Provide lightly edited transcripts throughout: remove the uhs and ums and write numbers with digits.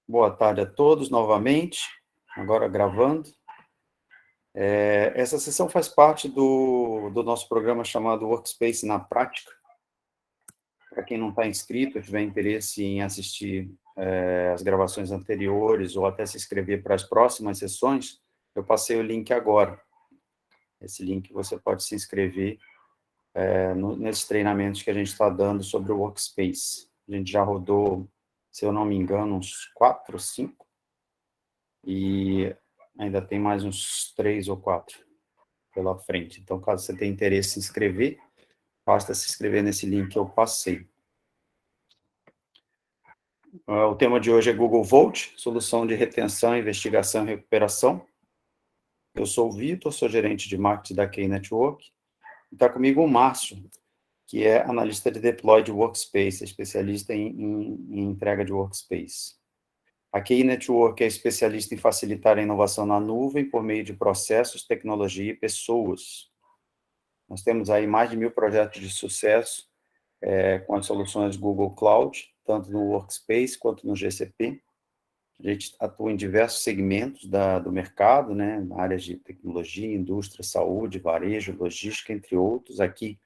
Boa tarde a todos novamente, agora gravando. Essa sessão faz parte do nosso programa chamado Workspace na Prática. Para quem não está inscrito, tiver interesse em assistir as gravações anteriores ou até se inscrever para as próximas sessões, eu passei o link agora. Esse link você pode se inscrever nesses treinamentos que a gente está dando sobre o Workspace. A gente já rodou, se eu não me engano, uns 4 ou 5, e ainda tem mais uns 3 ou 4 pela frente. Então, caso você tenha interesse em se inscrever, basta se inscrever nesse link que eu passei. O tema de hoje é Google Vault, solução de retenção, investigação e recuperação. Eu sou o Vitor, sou gerente de marketing da Key Network. Está comigo o Márcio, que é analista de deploy de Workspace, especialista em entrega de Workspace. A Key Network é especialista em facilitar a inovação na nuvem por meio de processos, tecnologia e pessoas. Nós temos aí mais de 1.000 projetos de sucesso com as soluções Google Cloud, tanto no Workspace quanto no GCP. A gente atua em diversos segmentos do mercado, né, na área de tecnologia, indústria, saúde, varejo, logística, entre outros. Aqui,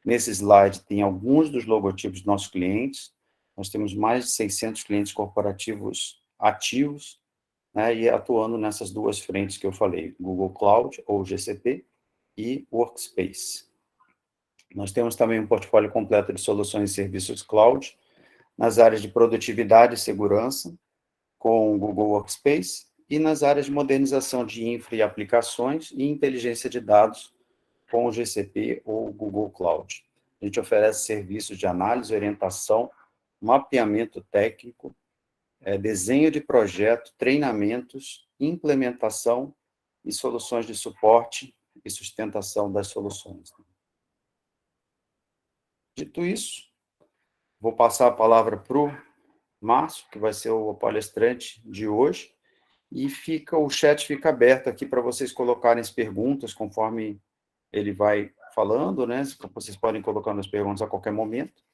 nesse slide, tem alguns dos logotipos dos nossos clientes. Nós temos mais de 600 clientes corporativos ativos, né, e atuando nessas duas frentes que eu falei, Google Cloud, ou GCP, e Workspace. Nós temos também um portfólio completo de soluções e serviços cloud, nas áreas de produtividade e segurança, com o Google Workspace, e nas áreas de modernização de infra e aplicações e inteligência de dados, com o GCP ou o Google Cloud. A gente oferece serviços de análise, orientação, mapeamento técnico, desenho de projeto, treinamentos, implementação e soluções de suporte e sustentação das soluções. Dito isso, vou passar a palavra para o Márcio, que vai ser o palestrante de hoje, e o chat fica aberto aqui para vocês colocarem as perguntas conforme ele vai falando, né? Vocês podem colocar as perguntas a qualquer momento,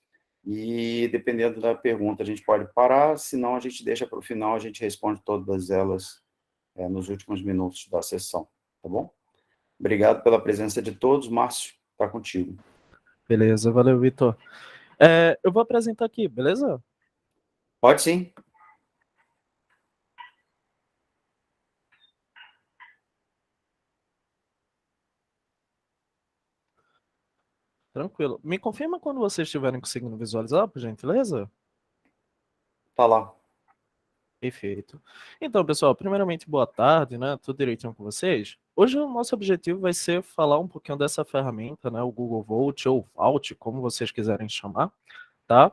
e dependendo da pergunta a gente pode parar, senão a gente deixa para o final, a gente responde todas elas nos últimos minutos da sessão, tá bom? Obrigado pela presença de todos. Márcio, está contigo. Beleza, valeu, Vitor. Eu vou apresentar aqui, beleza? Pode sim. Tranquilo. Me confirma quando vocês estiverem conseguindo visualizar, por gentileza? Tá lá. Perfeito. Então, pessoal, primeiramente, boa tarde, né? Tudo direitinho com vocês? Hoje o nosso objetivo vai ser falar um pouquinho dessa ferramenta, né? O Google Vault ou Vault, como vocês quiserem chamar, tá?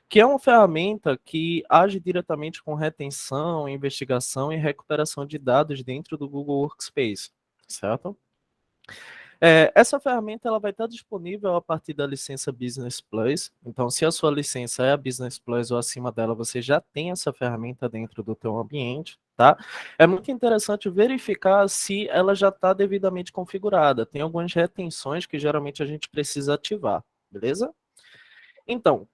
Que é uma ferramenta que age diretamente com retenção, investigação e recuperação de dados dentro do Google Workspace, certo? Essa ferramenta ela vai estar disponível a partir da licença Business Plus. Então, se a sua licença é a Business Plus ou acima dela, você já tem essa ferramenta dentro do teu ambiente, tá? É muito interessante verificar se ela já está devidamente configurada. Tem algumas retenções que geralmente a gente precisa ativar, beleza? Então,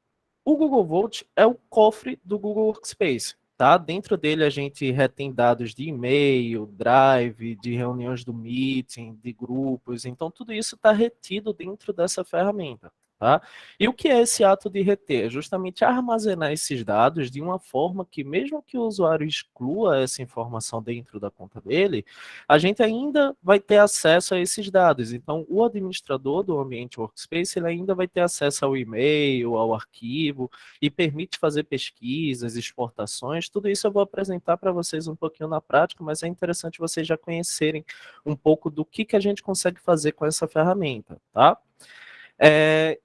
o Google Vault é o cofre do Google Workspace. Tá? Dentro dele a gente retém dados de e-mail, drive, de reuniões do meeting, de grupos. Então tudo isso está retido dentro dessa ferramenta. Tá? E o que é esse ato de reter? É justamente armazenar esses dados de uma forma que, mesmo que o usuário exclua essa informação dentro da conta dele, a gente ainda vai ter acesso a esses dados. Então, o administrador do ambiente Workspace ele ainda vai ter acesso ao e-mail, ao arquivo, e permite fazer pesquisas, exportações. Tudo isso eu vou apresentar para vocês um pouquinho na prática, mas é interessante vocês já conhecerem um pouco do que a gente consegue fazer com essa ferramenta, tá?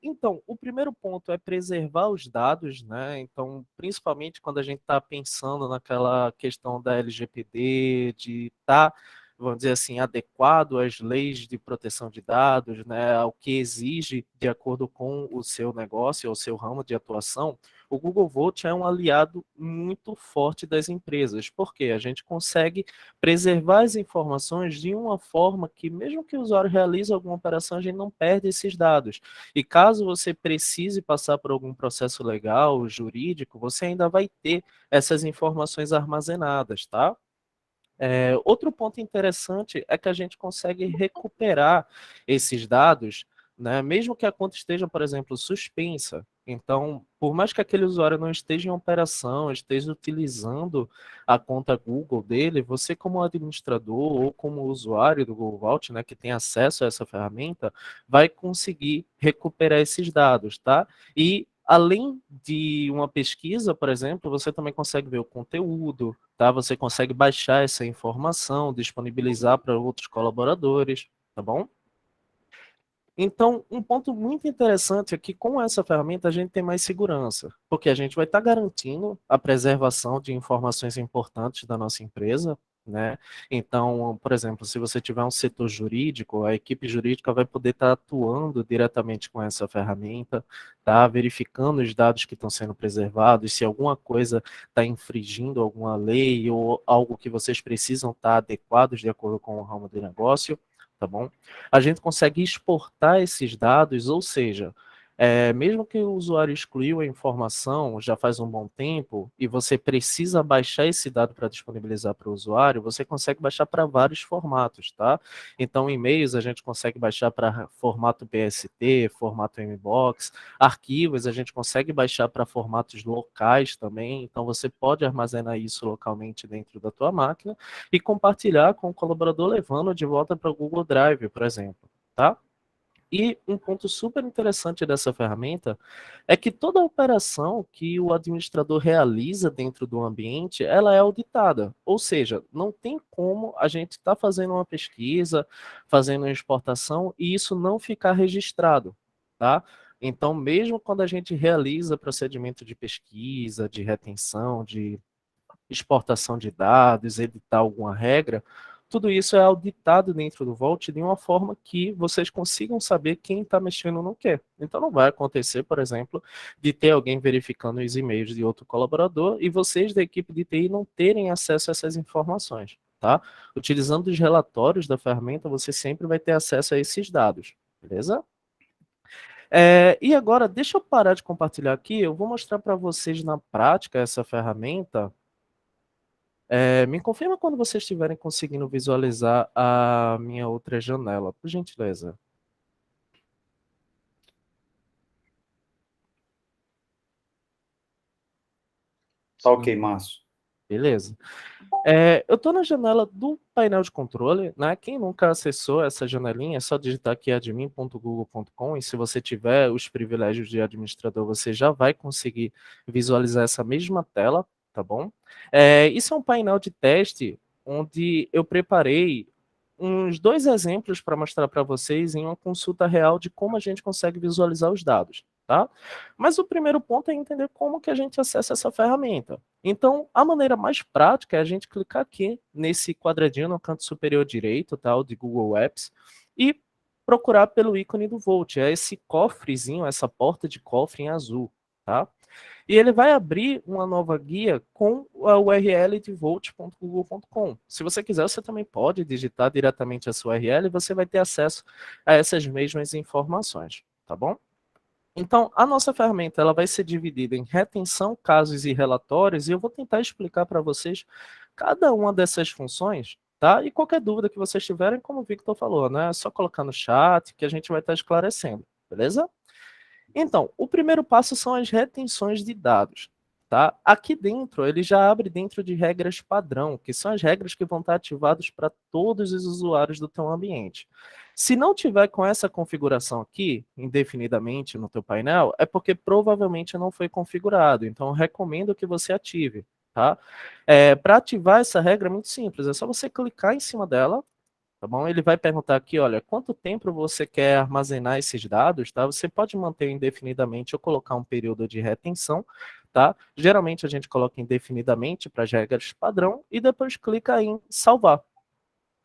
Então, o primeiro ponto é preservar os dados, né? Então, principalmente quando a gente está pensando naquela questão da LGPD, de estar vamos dizer assim, adequado às leis de proteção de dados, né, ao que exige de acordo com o seu negócio ou seu ramo de atuação, o Google Vote é um aliado muito forte das empresas, porque a gente consegue preservar as informações de uma forma que, mesmo que o usuário realize alguma operação, a gente não perde esses dados. E caso você precise passar por algum processo legal, jurídico, você ainda vai ter essas informações armazenadas, tá? Outro ponto interessante é que a gente consegue recuperar esses dados, né, mesmo que a conta esteja, por exemplo, suspensa. Então, por mais que aquele usuário não esteja em operação, esteja utilizando a conta Google dele, você como administrador ou como usuário do Google Vault, né, que tem acesso a essa ferramenta, vai conseguir recuperar esses dados, tá? E além de uma pesquisa, por exemplo, você também consegue ver o conteúdo, tá? Você consegue baixar essa informação, disponibilizar para outros colaboradores, tá bom? Então, um ponto muito interessante é que com essa ferramenta a gente tem mais segurança, porque a gente vai estar garantindo a preservação de informações importantes da nossa empresa, né? Então, por exemplo, se você tiver um setor jurídico, a equipe jurídica vai poder estar atuando diretamente com essa ferramenta, tá? Verificando os dados que estão sendo preservados, se alguma coisa está infringindo alguma lei ou algo que vocês precisam estar adequados de acordo com o ramo de negócio, tá bom? A gente consegue exportar esses dados, ou seja, mesmo que o usuário excluiu a informação já faz um bom tempo e você precisa baixar esse dado para disponibilizar para o usuário, você consegue baixar para vários formatos, tá? Então, e-mails a gente consegue baixar para formato BST, formato MBOX, arquivos a gente consegue baixar para formatos locais também, então você pode armazenar isso localmente dentro da tua máquina e compartilhar com o colaborador levando de volta para o Google Drive, por exemplo, tá? E um ponto super interessante dessa ferramenta é que toda operação que o administrador realiza dentro do ambiente, ela é auditada. Ou seja, não tem como a gente estar fazendo uma pesquisa, fazendo uma exportação e isso não ficar registrado, tá? Então, mesmo quando a gente realiza procedimento de pesquisa, de retenção, de exportação de dados, editar alguma regra, tudo isso é auditado dentro do Vault de uma forma que vocês consigam saber quem está mexendo no quê. Então não vai acontecer, por exemplo, de ter alguém verificando os e-mails de outro colaborador e vocês da equipe de TI não terem acesso a essas informações, tá? Utilizando os relatórios da ferramenta, você sempre vai ter acesso a esses dados, beleza? E agora, deixa eu parar de compartilhar aqui, eu vou mostrar para vocês na prática essa ferramenta. Me confirma quando vocês estiverem conseguindo visualizar a minha outra janela, por gentileza. Tá ok, Márcio. Beleza. Eu estou na janela do painel de controle, né? Quem nunca acessou essa janelinha, é só digitar aqui admin.google.com e se você tiver os privilégios de administrador, você já vai conseguir visualizar essa mesma tela, tá bom? Isso é um painel de teste onde eu preparei uns dois exemplos para mostrar para vocês em uma consulta real de como a gente consegue visualizar os dados, tá? Mas o primeiro ponto é entender como que a gente acessa essa ferramenta. Então, a maneira mais prática é a gente clicar aqui nesse quadradinho no canto superior direito, tá, o de Google Apps, e procurar pelo ícone do Volt, é esse cofrezinho, essa porta de cofre em azul, tá? E ele vai abrir uma nova guia com a URL de volt.google.com. Se você quiser, você também pode digitar diretamente a sua URL e você vai ter acesso a essas mesmas informações, tá bom? Então, a nossa ferramenta ela vai ser dividida em retenção, casos e relatórios, e eu vou tentar explicar para vocês cada uma dessas funções, tá? E qualquer dúvida que vocês tiverem, como o Victor falou, né? É só colocar no chat que a gente vai estar esclarecendo, beleza? Então, o primeiro passo são as retenções de dados. Tá? Aqui dentro, ele já abre dentro de regras padrão, que são as regras que vão estar ativadas para todos os usuários do teu ambiente. Se não tiver com essa configuração aqui, indefinidamente no teu painel, é porque provavelmente não foi configurado. Então, eu recomendo que você ative. Tá? Para ativar essa regra é muito simples, é só você clicar em cima dela, tá bom? Ele vai perguntar aqui, olha, quanto tempo você quer armazenar esses dados, tá? Você pode manter indefinidamente ou colocar um período de retenção, tá? Geralmente a gente coloca indefinidamente para as regras padrão e depois clica em salvar.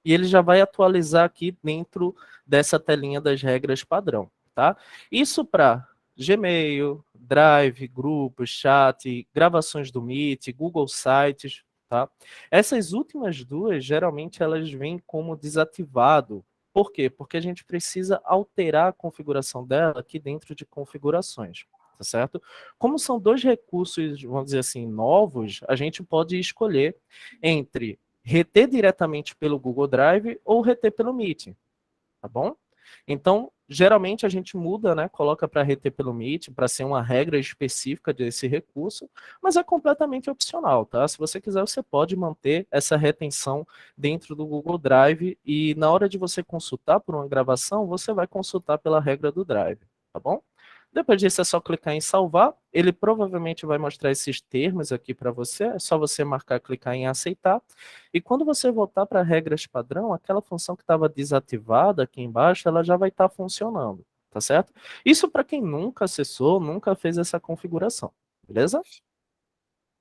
e ele já vai atualizar aqui dentro dessa telinha das regras padrão, tá? Isso para Gmail, Drive, grupos, chat, gravações do Meet, Google Sites, tá? Essas últimas duas, geralmente, elas vêm como desativado. Por quê? Porque a gente precisa alterar a configuração dela aqui dentro de configurações, tá certo? Como são dois recursos, vamos dizer assim, novos, a gente pode escolher entre reter diretamente pelo Google Drive ou reter pelo Meet, tá bom? Então, geralmente a gente muda, né? Coloca para reter pelo Meet, para ser uma regra específica desse recurso, mas é completamente opcional, tá? Se você quiser, você pode manter essa retenção dentro do Google Drive e na hora de você consultar por uma gravação, você vai consultar pela regra do Drive, tá bom? Depois disso é só clicar em salvar, ele provavelmente vai mostrar esses termos aqui para você, é só você marcar, clicar em aceitar, e quando você voltar para regras padrão, aquela função que estava desativada aqui embaixo, ela já vai estar funcionando, tá certo? Isso para quem nunca acessou, nunca fez essa configuração, beleza?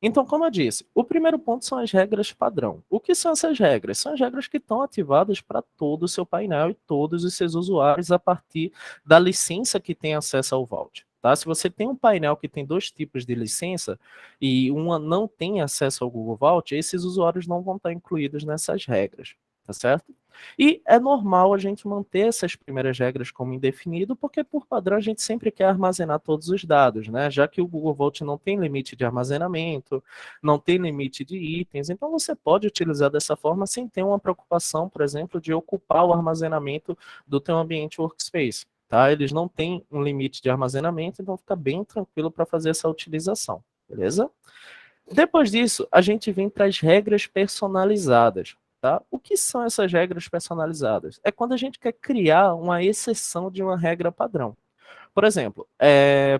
Então, como eu disse, o primeiro ponto são as regras padrão. O que são essas regras? São as regras que estão ativadas para todo o seu painel e todos os seus usuários a partir da licença que tem acesso ao Vault. Tá? Se você tem um painel que tem dois tipos de licença e uma não tem acesso ao Google Vault, esses usuários não vão estar incluídos nessas regras, tá certo? E é normal a gente manter essas primeiras regras como indefinido, porque por padrão a gente sempre quer armazenar todos os dados, né? Já que o Google Vault não tem limite de armazenamento, não tem limite de itens, então você pode utilizar dessa forma sem ter uma preocupação, por exemplo, de ocupar o armazenamento do teu ambiente workspace. Tá? Eles não têm um limite de armazenamento, então fica bem tranquilo para fazer essa utilização, beleza? Depois disso, a gente vem para as regras personalizadas. Tá? O que são essas regras personalizadas? É quando a gente quer criar uma exceção de uma regra padrão. Por exemplo,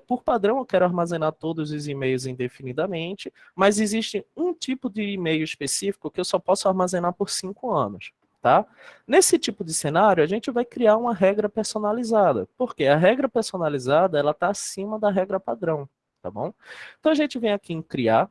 por padrão eu quero armazenar todos os e-mails indefinidamente, mas existe um tipo de e-mail específico que eu só posso armazenar por 5 anos. Tá? Nesse tipo de cenário, a gente vai criar uma regra personalizada, porque a regra personalizada ela está acima da regra padrão, tá bom? Então a gente vem aqui em criar,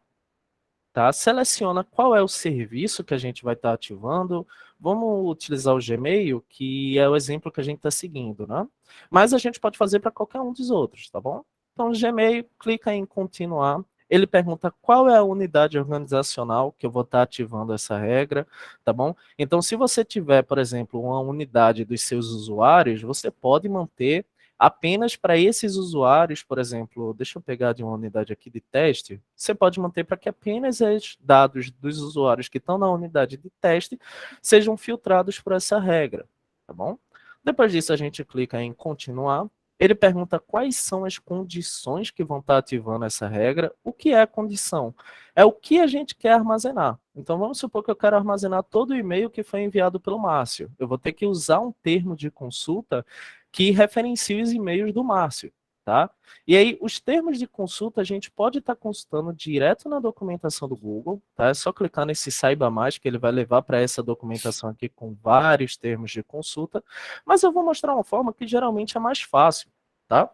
tá? Seleciona qual é o serviço que a gente vai estar ativando. Vamos utilizar o Gmail, que é o exemplo que a gente está seguindo, né? Mas a gente pode fazer para qualquer um dos outros, tá bom? Então, Gmail, clica em continuar. Ele pergunta qual é a unidade organizacional que eu vou estar ativando essa regra, tá bom? Então, se você tiver, por exemplo, uma unidade dos seus usuários, você pode manter apenas para esses usuários, por exemplo, deixa eu pegar de uma unidade aqui de teste, você pode manter para que apenas os dados dos usuários que estão na unidade de teste sejam filtrados por essa regra, tá bom? Depois disso, a gente clica em continuar. Ele pergunta quais são as condições que vão estar ativando essa regra. O que é a condição? É o que a gente quer armazenar. Então, vamos supor que eu quero armazenar todo o e-mail que foi enviado pelo Márcio. Eu vou ter que usar um termo de consulta que referencia os e-mails do Márcio, tá? E aí, os termos de consulta a gente pode estar consultando direto na documentação do Google, tá? É só clicar nesse Saiba Mais, que ele vai levar para essa documentação aqui com vários termos de consulta, mas eu vou mostrar uma forma que geralmente é mais fácil, tá?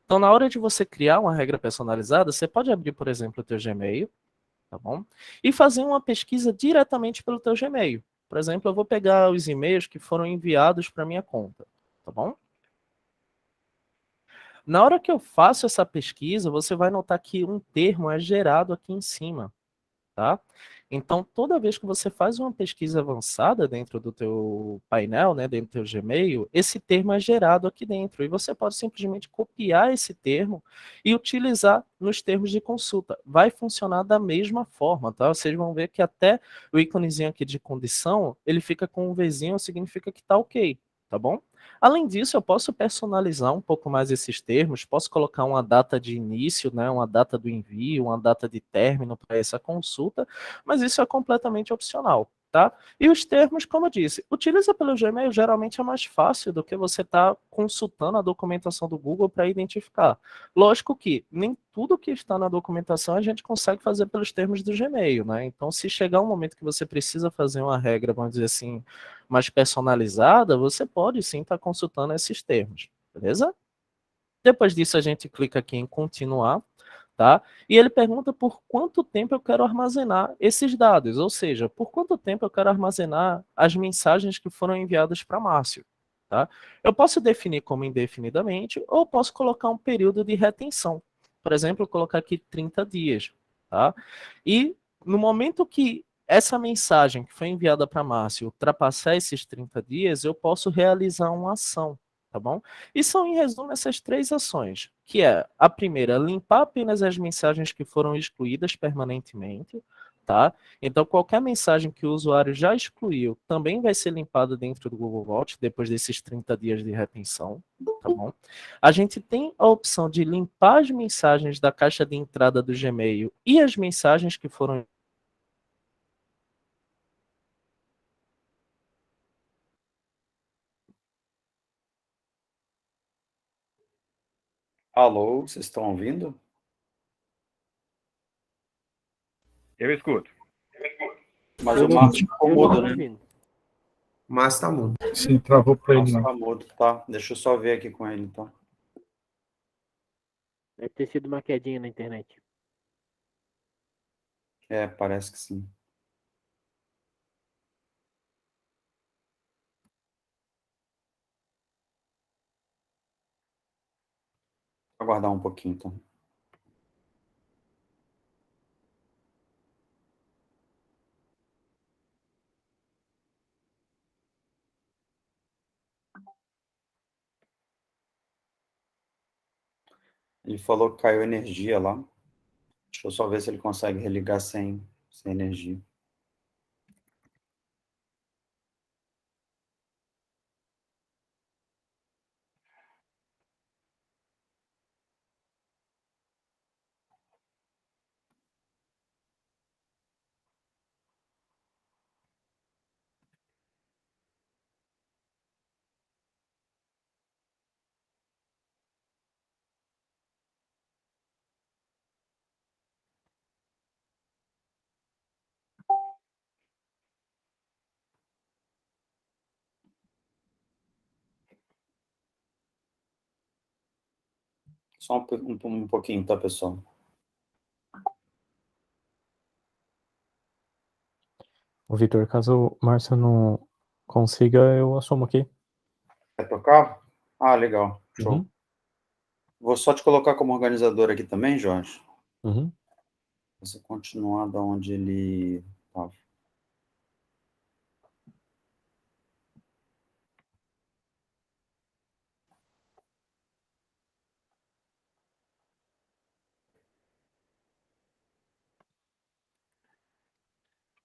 Então, na hora de você criar uma regra personalizada, você pode abrir, por exemplo, o teu Gmail, tá bom? E fazer uma pesquisa diretamente pelo teu Gmail. Por exemplo, eu vou pegar os e-mails que foram enviados para minha conta, tá bom? Na hora que eu faço essa pesquisa, você vai notar que um termo é gerado aqui em cima, tá? Então, toda vez que você faz uma pesquisa avançada dentro do teu painel, né, dentro do teu Gmail, esse termo é gerado aqui dentro. E você pode simplesmente copiar esse termo e utilizar nos termos de consulta. Vai funcionar da mesma forma, tá? Vocês vão ver que até o íconezinho aqui de condição, ele fica com um Vzinho, significa que tá ok, tá bom? Além disso, eu posso personalizar um pouco mais esses termos, posso colocar uma data de início, né, uma data do envio, uma data de término para essa consulta, mas isso é completamente opcional, tá? E os termos, como eu disse, utiliza pelo Gmail geralmente é mais fácil do que você estar consultando a documentação do Google para identificar. Lógico que nem tudo que está na documentação a gente consegue fazer pelos termos do Gmail, né? Então, se chegar um momento que você precisa fazer uma regra, vamos dizer assim, mais personalizada, você pode sim estar consultando esses termos, beleza? Depois disso, a gente clica aqui em continuar. tá? E ele pergunta por quanto tempo eu quero armazenar esses dados, ou seja, por quanto tempo eu quero armazenar as mensagens que foram enviadas para Márcio, tá? Eu posso definir como indefinidamente ou posso colocar um período de retenção. Por exemplo, colocar aqui 30 dias, tá? E no momento que essa mensagem que foi enviada para Márcio ultrapassar esses 30 dias, eu posso realizar uma ação, tá bom? E são, em resumo, essas três ações, que é a primeira, limpar apenas as mensagens que foram excluídas permanentemente, tá? Então, qualquer mensagem que o usuário já excluiu também vai ser limpada dentro do Google Vault depois desses 30 dias de retenção, tá bom? A gente tem a opção de limpar as mensagens da caixa de entrada do Gmail e as mensagens que foram. Alô, vocês estão ouvindo? Eu escuto. Mas o Márcio ficou mudo, né? Mas tá mudo. Sim, travou para ele. Márcio tá mudo, tá? Deixa eu só ver aqui com ele, então. Deve ter sido uma quedinha na internet. É, parece que sim. Vou aguardar um pouquinho, então. Ele falou que caiu energia lá. Deixa eu só ver se ele consegue religar sem energia. Só um pouquinho, tá, pessoal? O Vitor, caso o Márcio não consiga, eu assumo aqui. Quer tocar? Ah, legal. Show. Uhum. Vou só te colocar como organizador aqui também, Jorge. Uhum. Você continuar da onde ele estava.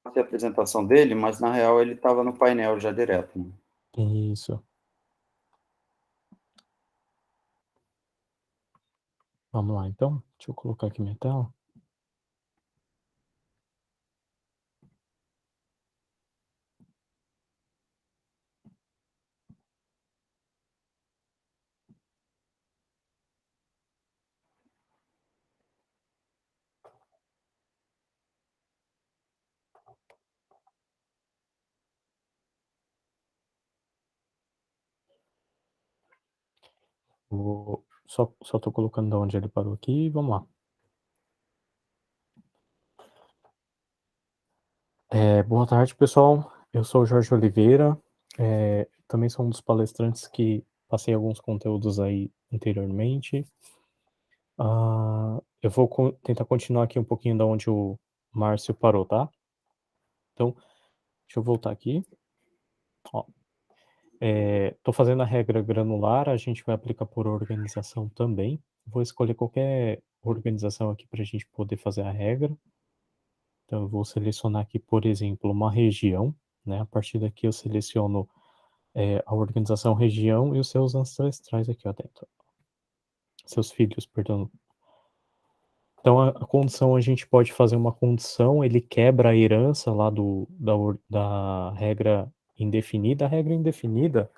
A apresentação dele, mas na real ele estava no painel já direto, né? Isso. Vamos lá, então. Deixa eu colocar aqui minha tela. Só tô colocando de onde ele parou aqui e vamos lá. Boa tarde, pessoal. Eu sou o Jorge Oliveira. Também sou um dos palestrantes que passei alguns conteúdos aí anteriormente. Eu vou tentar continuar aqui um pouquinho da onde o Márcio parou, tá? Então, deixa eu voltar aqui. Ó, tô fazendo a regra granular, a gente vai aplicar por organização também. Vou escolher qualquer organização aqui para a gente poder fazer a regra. Então, eu vou selecionar aqui, por exemplo, uma região, né? A partir daqui eu seleciono a organização região e os seus ancestrais aqui, ó, dentro. Seus filhos, perdão. Então, a condição, a gente pode fazer uma condição, ele quebra a herança lá da regra indefinida. A regra indefinida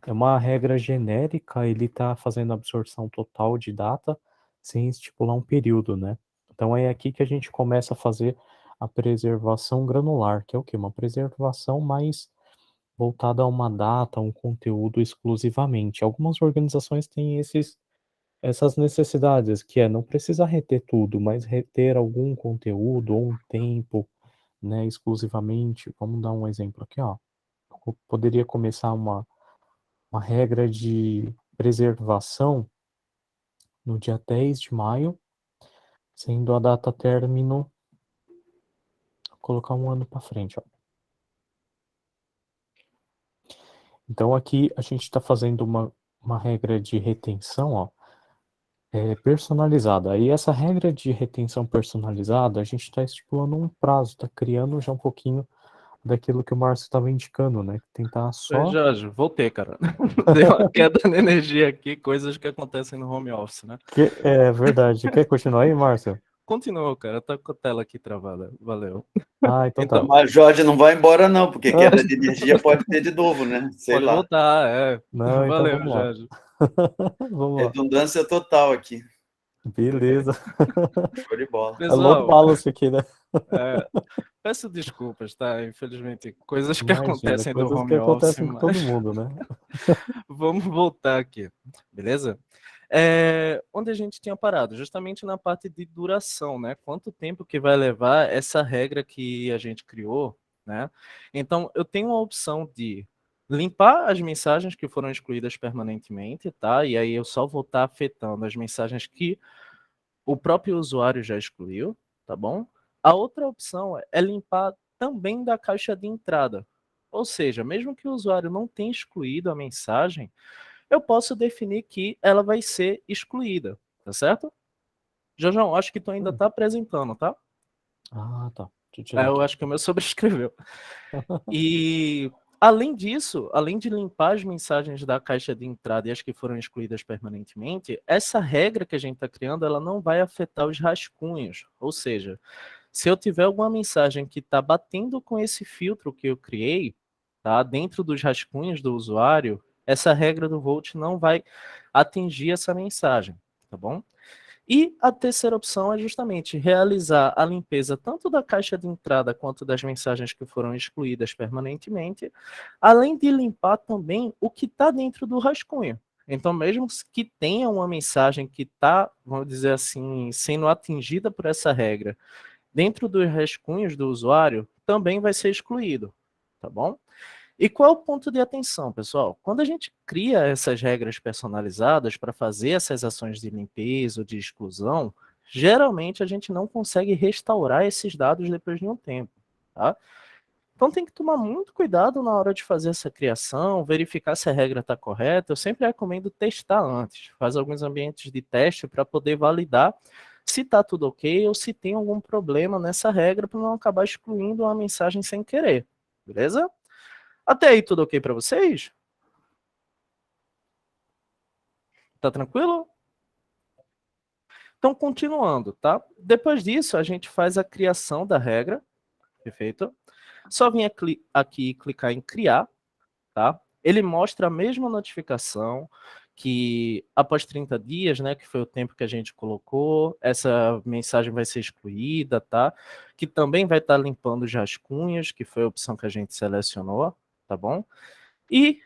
é uma regra genérica, ele está fazendo absorção total de data sem estipular um período, né? Então, é aqui que a gente começa a fazer a preservação granular, que é o quê? Uma preservação mais voltada a uma data, a um conteúdo exclusivamente. Algumas organizações têm esses essas necessidades, que é não precisa reter tudo, mas reter algum conteúdo ou um tempo, né, exclusivamente. Vamos dar um exemplo aqui, ó. Eu poderia começar uma regra de preservação no dia 10 de maio, sendo a data término, vou colocar um ano para frente, ó. Então aqui a gente está fazendo uma regra de retenção, ó, personalizada. Aí essa regra de retenção personalizada, a gente está estipulando um prazo, está criando já um pouquinho daquilo que o Márcio estava indicando, né? Tentar só... Jorge, voltei, cara. Deu uma queda na energia aqui, coisas que acontecem no home office, né? É verdade. Quer continuar aí, Márcio? Continua, cara. Tá com a tela aqui travada. Valeu. Ah, então tá. Mas Jorge não vai embora, não, porque queda de energia pode ter de novo, né? Sei Pode lá. voltar, é. Não, então Valeu, vamos lá. Jorge. Vamos lá. Redundância total aqui. Beleza. Show de bola. É load Pessoal, balance aqui, né? peço desculpas, tá? Infelizmente, coisas que Imagina, acontecem no coisas home que acontecem office, com todo mas mundo, né? vamos voltar aqui, beleza? Onde a gente tinha parado? Justamente na parte de duração, né? Quanto tempo que vai levar essa regra que a gente criou, né? Então, eu tenho a opção de limpar as mensagens que foram excluídas permanentemente, tá? E aí eu só vou estar afetando as mensagens que o próprio usuário já excluiu, tá bom? A outra opção é limpar também da caixa de entrada. Ou seja, mesmo que o usuário não tenha excluído a mensagem, eu posso definir que ela vai ser excluída, tá certo? João, acho que tu ainda está apresentando, tá? Ah, tá. Deixa eu tirar Eu aqui. acho que o meu sobrescreveu. E além disso, além de limpar as mensagens da caixa de entrada e as que foram excluídas permanentemente, essa regra que a gente está criando, ela não vai afetar os rascunhos. Ou seja, se eu tiver alguma mensagem que está batendo com esse filtro que eu criei, tá, dentro dos rascunhos do usuário, essa regra do Volt não vai atingir essa mensagem, tá bom? E a terceira opção é justamente realizar a limpeza tanto da caixa de entrada quanto das mensagens que foram excluídas permanentemente, além de limpar também o que está dentro do rascunho. Então, mesmo que tenha uma mensagem que está, vamos dizer assim, sendo atingida por essa regra, dentro dos rascunhos do usuário, também vai ser excluído, tá bom? E qual é o ponto de atenção, pessoal? Quando a gente cria essas regras personalizadas para fazer essas ações de limpeza ou de exclusão, geralmente a gente não consegue restaurar esses dados depois de um tempo, tá? Então tem que tomar muito cuidado na hora de fazer essa criação, verificar se a regra está correta. Eu sempre recomendo testar antes, faz alguns ambientes de teste para poder validar se está tudo ok ou se tem algum problema nessa regra para não acabar excluindo uma mensagem sem querer, beleza? Até aí tudo ok para vocês? Tá tranquilo? Então, continuando, tá? Depois disso, a gente faz a criação da regra, perfeito? Só vim aqui clicar em criar, tá? Ele mostra a mesma notificação que após 30 dias, né, que foi o tempo que a gente colocou, essa mensagem vai ser excluída, tá? Que também vai estar limpando os rascunhos, que foi a opção que a gente selecionou, tá bom? E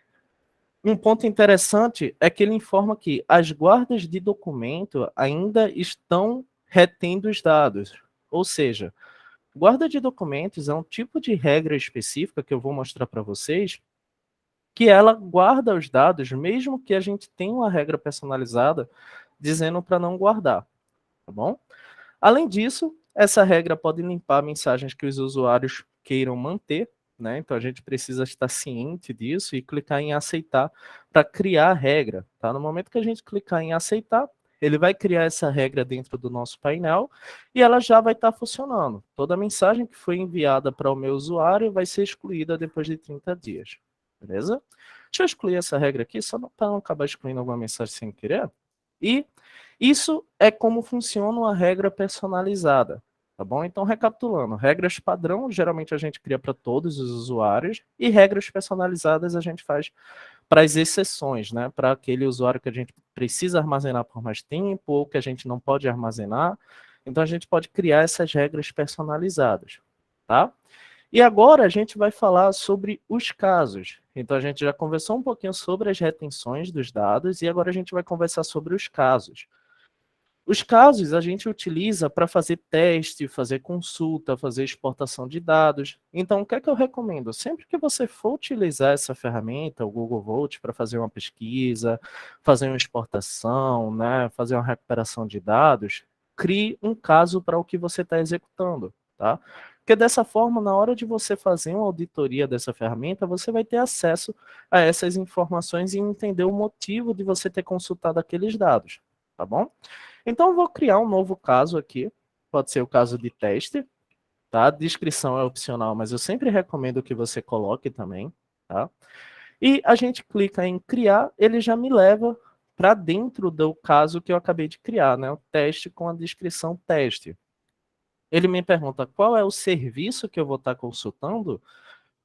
um ponto interessante é que ele informa que as guardas de documento ainda estão retendo os dados. Ou seja, guarda de documentos é um tipo de regra específica que eu vou mostrar para vocês, que ela guarda os dados, mesmo que a gente tenha uma regra personalizada dizendo para não guardar, tá bom? Além disso, essa regra pode limpar mensagens que os usuários queiram manter, né? Então a gente precisa estar ciente disso e clicar em aceitar para criar a regra, tá? No momento que a gente clicar em aceitar, ele vai criar essa regra dentro do nosso painel e ela já vai estar funcionando. Toda mensagem que foi enviada para o meu usuário vai ser excluída depois de 30 dias, beleza? Deixa eu excluir essa regra aqui, só para não acabar excluindo alguma mensagem sem querer. E isso é como funciona uma regra personalizada, tá bom? Então, recapitulando, regras padrão, geralmente a gente cria para todos os usuários, e regras personalizadas a gente faz para as exceções, né? Para aquele usuário que a gente precisa armazenar por mais tempo, ou que a gente não pode armazenar. Então, a gente pode criar essas regras personalizadas, tá? E agora a gente vai falar sobre os casos. Então a gente já conversou um pouquinho sobre as retenções dos dados e agora a gente vai conversar sobre os casos. Os casos a gente utiliza para fazer teste, fazer consulta, fazer exportação de dados. Então, o que é que eu recomendo? Sempre que você for utilizar essa ferramenta, o Google Volt, para fazer uma pesquisa, fazer uma exportação, né, fazer uma recuperação de dados, crie um caso para o que você está executando, tá? Porque dessa forma, na hora de você fazer uma auditoria dessa ferramenta, você vai ter acesso a essas informações e entender o motivo de você ter consultado aqueles dados, tá bom? Então, eu vou criar um novo caso aqui, pode ser o caso de teste, tá? A descrição é opcional, mas eu sempre recomendo que você coloque também, tá? E a gente clica em criar, ele já me leva para dentro do caso que eu acabei de criar, né? O teste com a descrição teste. Ele me pergunta qual é o serviço que eu vou estar consultando.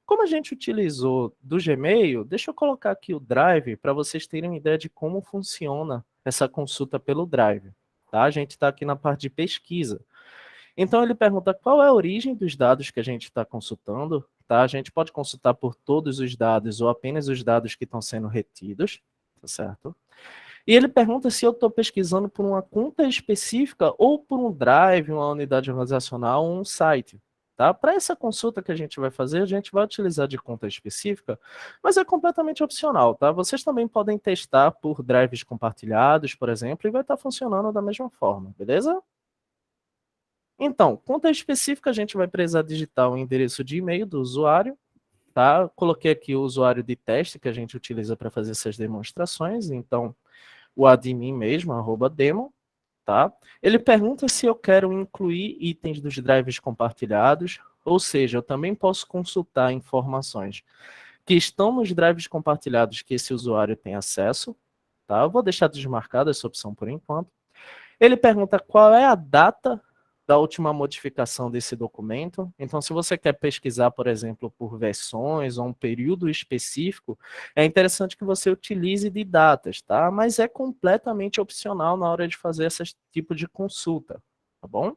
Como a gente utilizou do Gmail, deixa eu colocar aqui o Drive para vocês terem uma ideia de como funciona essa consulta pelo Drive. Tá? A gente está aqui na parte de pesquisa. Então ele pergunta qual é a origem dos dados que a gente está consultando. Tá? A gente pode consultar por todos os dados ou apenas os dados que estão sendo retidos. Tá certo? E ele pergunta se eu estou pesquisando por uma conta específica ou por um drive, uma unidade organizacional ou um site. Tá? Para essa consulta que a gente vai fazer, a gente vai utilizar de conta específica, mas é completamente opcional. Tá? Vocês também podem testar por drives compartilhados, por exemplo, e vai estar funcionando da mesma forma, beleza? Então, conta específica, a gente vai precisar digitar o endereço de e-mail do usuário. Tá? Coloquei aqui o usuário de teste que a gente utiliza para fazer essas demonstrações, então o admin mesmo, @demo, tá? Ele pergunta se eu quero incluir itens dos drives compartilhados, ou seja, eu também posso consultar informações que estão nos drives compartilhados que esse usuário tem acesso, tá? Eu vou deixar desmarcada essa opção por enquanto. Ele pergunta qual é a data da última modificação desse documento. Então, se você quer pesquisar, por exemplo, por versões ou um período específico, é interessante que você utilize de datas, tá? Mas é completamente opcional na hora de fazer esse tipo de consulta, tá bom?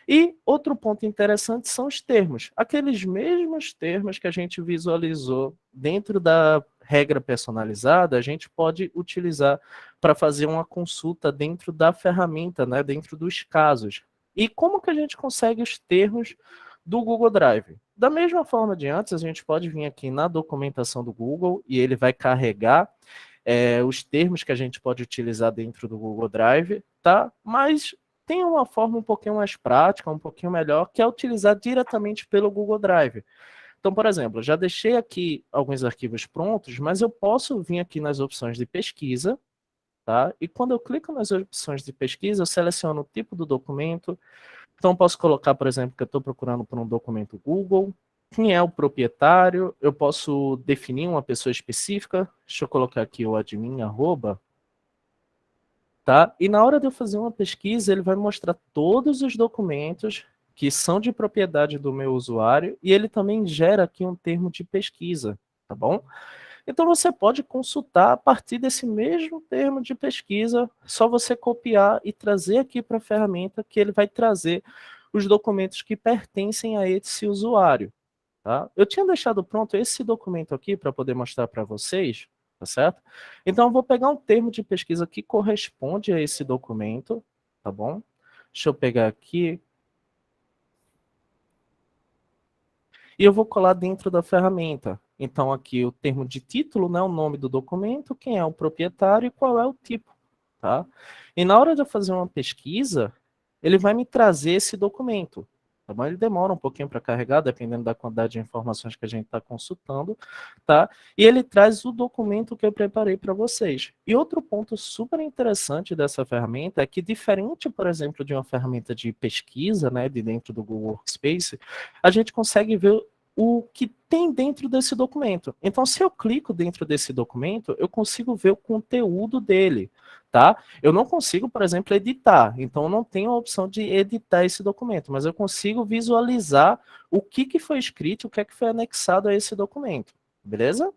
E outro ponto interessante são os termos. Aqueles mesmos termos que a gente visualizou dentro da regra personalizada, a gente pode utilizar para fazer uma consulta dentro da ferramenta, né, dentro dos casos. E como que a gente consegue os termos do Google Drive? Da mesma forma de antes, a gente pode vir aqui na documentação do Google e ele vai carregar os termos que a gente pode utilizar dentro do Google Drive, tá? Mas tem uma forma um pouquinho mais prática, um pouquinho melhor, que é utilizar diretamente pelo Google Drive. Então, por exemplo, eu já deixei aqui alguns arquivos prontos, mas eu posso vir aqui nas opções de pesquisa, tá? E quando eu clico nas opções de pesquisa, eu seleciono o tipo do documento. Então, eu posso colocar, por exemplo, que eu estou procurando por um documento Google, quem é o proprietário, eu posso definir uma pessoa específica, deixa eu colocar aqui o admin, @, tá? E na hora de eu fazer uma pesquisa, ele vai mostrar todos os documentos que são de propriedade do meu usuário e ele também gera aqui um termo de pesquisa, tá bom? Então você pode consultar a partir desse mesmo termo de pesquisa, só você copiar e trazer aqui para a ferramenta que ele vai trazer os documentos que pertencem a esse usuário, tá? Eu tinha deixado pronto esse documento aqui para poder mostrar para vocês, tá certo? Então eu vou pegar um termo de pesquisa que corresponde a esse documento, tá bom? Deixa eu pegar aqui. E eu vou colar dentro da ferramenta. Então aqui o termo de título, né, o nome do documento, quem é o proprietário e qual é o tipo, tá? E na hora de eu fazer uma pesquisa, ele vai me trazer esse documento, tá bom? Ele demora um pouquinho para carregar, dependendo da quantidade de informações que a gente está consultando, tá? E ele traz o documento que eu preparei para vocês. E outro ponto super interessante dessa ferramenta é que, diferente, por exemplo, de uma ferramenta de pesquisa, né, de dentro do Google Workspace, a gente consegue ver o que tem dentro desse documento. Então, se eu clico dentro desse documento, eu consigo ver o conteúdo dele, tá? Eu não consigo, por exemplo, editar. Então, eu não tenho a opção de editar esse documento, mas eu consigo visualizar o que foi escrito, o que é que foi anexado a esse documento, beleza?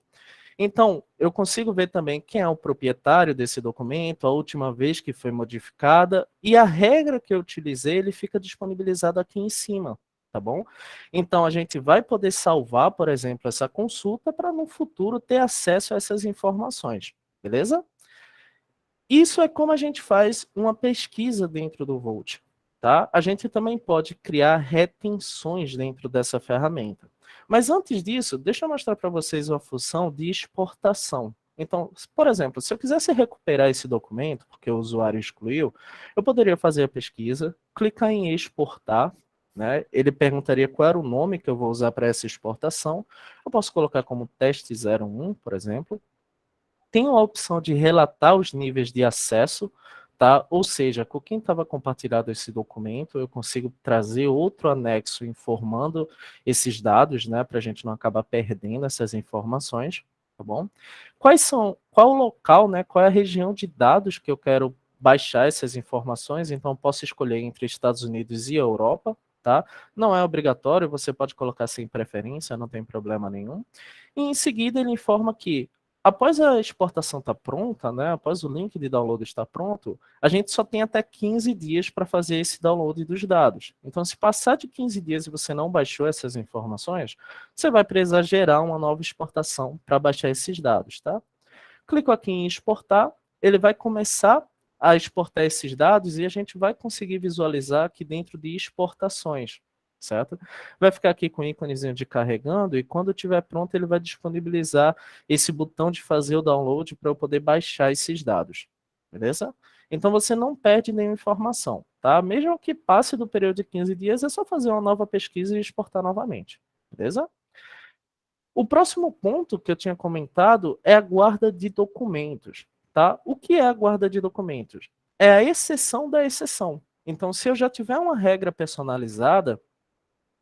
Então, eu consigo ver também quem é o proprietário desse documento, a última vez que foi modificada, e a regra que eu utilizei, ele fica disponibilizado aqui em cima, tá bom? Então, a gente vai poder salvar, por exemplo, essa consulta para no futuro ter acesso a essas informações, beleza? Isso é como a gente faz uma pesquisa dentro do Volt, tá? A gente também pode criar retenções dentro dessa ferramenta. Mas antes disso, deixa eu mostrar para vocês uma função de exportação. Então, por exemplo, se eu quisesse recuperar esse documento, porque o usuário excluiu, eu poderia fazer a pesquisa, clicar em exportar, né? Ele perguntaria qual era o nome que eu vou usar para essa exportação. Eu posso colocar como teste 01, por exemplo. Tem a opção de relatar os níveis de acesso, tá? Ou seja, com quem estava compartilhado esse documento, eu consigo trazer outro anexo informando esses dados, né? Para a gente não acabar perdendo essas informações, tá bom? Qual o local, né? Qual é a região de dados que eu quero baixar essas informações? Então, eu posso escolher entre Estados Unidos e Europa, tá? Não é obrigatório, você pode colocar sem preferência, não tem problema nenhum. E em seguida, ele informa que após a exportação estar pronta, né, após o link de download estar pronto, a gente só tem até 15 dias para fazer esse download dos dados. Então, se passar de 15 dias e você não baixou essas informações, você vai precisar gerar uma nova exportação para baixar esses dados, tá? Clico aqui em exportar, ele vai começar a exportar esses dados e a gente vai conseguir visualizar aqui dentro de exportações, certo? Vai ficar aqui com o íconezinho de carregando e quando estiver pronto ele vai disponibilizar esse botão de fazer o download para eu poder baixar esses dados, beleza? Então você não perde nenhuma informação, tá? Mesmo que passe do período de 15 dias, é só fazer uma nova pesquisa e exportar novamente, beleza? O próximo ponto que eu tinha comentado é a guarda de documentos, tá? O que é a guarda de documentos? É a exceção da exceção. Então, se eu já tiver uma regra personalizada,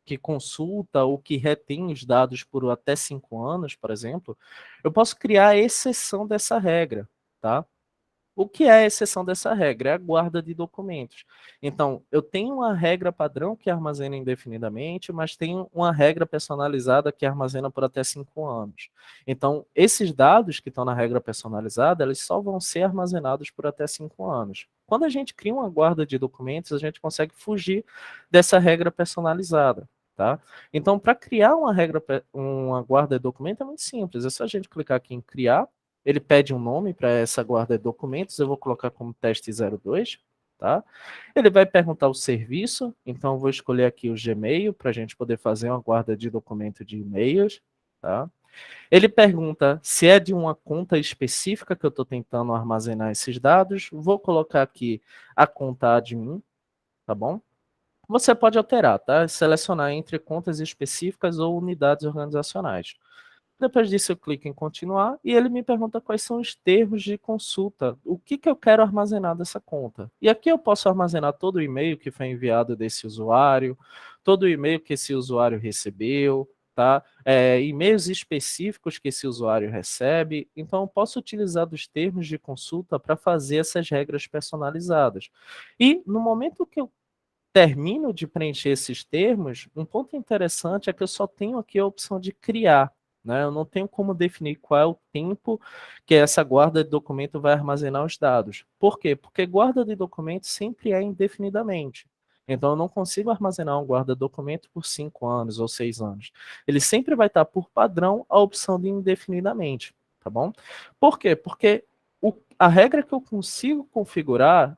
que consulta ou que retém os dados por até 5 anos, por exemplo, eu posso criar a exceção dessa regra, tá? O que é a exceção dessa regra? É a guarda de documentos. Então, eu tenho uma regra padrão que armazena indefinidamente, mas tenho uma regra personalizada que armazena por até 5 anos. Então, esses dados que estão na regra personalizada, eles só vão ser armazenados por até 5 anos. Quando a gente cria uma guarda de documentos, a gente consegue fugir dessa regra personalizada. Tá? Então, para criar uma guarda de documento é muito simples. É só a gente clicar aqui em criar. Ele pede um nome para essa guarda de documentos, eu vou colocar como teste 02, tá? Ele vai perguntar o serviço, então eu vou escolher aqui o Gmail para a gente poder fazer uma guarda de documento de e-mails, tá? Ele pergunta se é de uma conta específica que eu estou tentando armazenar esses dados, vou colocar aqui a conta admin, tá bom? Você pode alterar, tá? Selecionar entre contas específicas ou unidades organizacionais. Depois disso, eu clico em continuar e ele me pergunta quais são os termos de consulta, o que eu quero armazenar dessa conta. E aqui eu posso armazenar todo o e-mail que foi enviado desse usuário, todo o e-mail que esse usuário recebeu, tá? E-mails específicos que esse usuário recebe. Então, eu posso utilizar dos termos de consulta para fazer essas regras personalizadas. E no momento que eu termino de preencher esses termos, um ponto interessante é que eu só tenho aqui a opção de criar. Né? Eu não tenho como definir qual é o tempo que essa guarda de documento vai armazenar os dados. Por quê? Porque guarda de documento sempre é indefinidamente. Então, eu não consigo armazenar um guarda de documento por 5 anos ou 6 anos. Ele sempre vai estar, por padrão, a opção de indefinidamente. Tá bom? Por quê? Porque a regra que eu consigo configurar